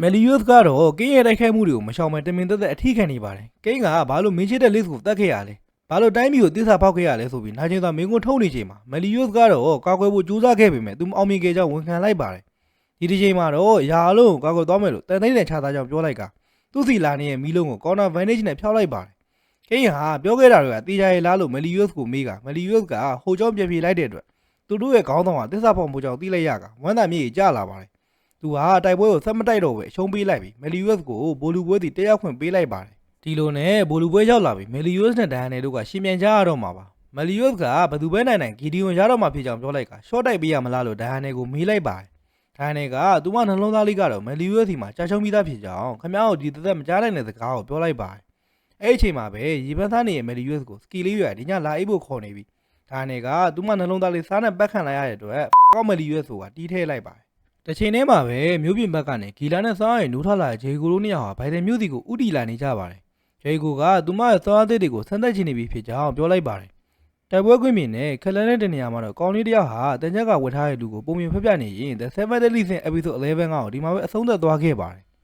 မယ်လီယွစ်ကတော့ကင်းရဲ့တိုက်ခိုက်မှုတွေကိုမရှောင်မတမင်သက်သက်အထိခံနေပါတယ်ကင်းကဘာလို့မင်းချစ်တဲ့ list ကိုတတ်ခဲ့ရလဲဘာလို့တိုင်းပြည်ကိုတစ္ဆာဖောက်ခဲ့ရလဲဆိုပြီးနာကျင်စွာမင်းကိုထုတ်နေချိန်မှာမယ်လီယွစ်ကတော့ကာကွယ်ဖို့ကြိုးစားခဲ့ပေမဲ့သူမအောင်မြင်ခဲ့ကြောင်းဝန်ခံလိုက်ပါတယ်ဒီတစ်ချိန်မှာတော့ရာအလုံးကိုကာကွယ်သွားမယ်လို့တန်သိန်းနဲ့ခြားသားကြောင်းပြောလိုက်ကသူ့စီလာနေရဲ့မီးလုံးကို corner vantage နဲ့ဖျောက်လိုက်ပါတယ်ကင်းဟာပြောခဲ့တာတွေကတေချာရလားလို့မယ်လီယွစ်ကိုမေးကမယ်လီယွစ်ကဟိုကြောင်းပြန်ပြေးလိုက်တဲ့အတွက်သူတို့ရဲ့ခေါင်းဆောင်ကတစ္ဆာဖောက်မှုကြောင့်တီးလိုက်ရကဝမ်းသာမြေကြီးကျလာပါတယ်သူဟာတိုက်ပွဲကိုဆက်မတိုက်တော့ပဲအရှုံးပေးလိုက်ပြီးမယ်လီယွစ်ကိုဘိုလူပွဲတီတက်ရောက်ခွင့်ပေးလိုက်ပါတယ်ဒီလိုနဲ့ဘိုလူပွဲရောက်လာပြီးမယ်လီယွစ်နဲ့ဒိုင်ယန်နယ်တို့ကရှင်ပြန်ကြရတော့မှာပါမယ်လီယွစ်ကဘယ်သူပဲနိုင်နိုင်ဂီဒီယွန်ရတော့မှာဖြစ်ကြောင်းပြောလိုက်ကရှော့တိုက်ပေးရမလားလို့ဒိုင်ယန်နယ်ကိုမေးလိုက်ပါတယ်ဒိုင်ယန်နယ်ကသူမနှလုံးသားလေးကတော့မယ်လီယွစ်စီမှာကြာရှုံးပြီးသားဖြစ်ကြောင်းခင်ဗျားတို့ဒီသက်သက်မကြားနိုင်တဲ့စကားကိုပြောလိုက်ပါတယ်အဲ့အချိန်မှာပဲရေပန်းသားနေရဲ့မယ်လီယွစ်ကိုစကီလေးရွာဒီညလာအိပ်ဖို့ခေါ်နေပြီဒိုင်ယန်နယ်ကသူမနှလုံးသားလေးစားနဲ့ပတ်ခံလိုက်ရတဲ့အတွက်ကောက်မယ်လီယွစ်ဆိုတာတီးထဲလိုက်ပါတယ်တချိန်တည်းမှာပဲမြို့ပြင်ဘက်ကနေဂီလာနဲ့စောင်းရီနိုးထလာတဲ့ဂျေကိုတို့နှစ်ယောက်ဟာဘိုင်ဒန်မြို့စီကိုဥတီလာနေကြပါတယ်ဂျေကိုကသူမရဲ့သွားသေးတွေကိုဆန်းသက်ချင်နေပြီဖြစ်ကြောင်းပြောလိုက်ပါတယ်တိုက်ပွဲခွင့်မြင်နဲ့ခလန်တဲ့တနေရာမှာတော့ကောင်းလေးတယောက်ဟာတန်ချက်ကဝတ်ထားတဲ့လူကိုပုံမြင်ဖျက်ပြနေရင် The 7 Deadly Sin Episode 11ကိုဒီမှာပဲအဆုံးသတ်သွားခဲ့ပါတယ်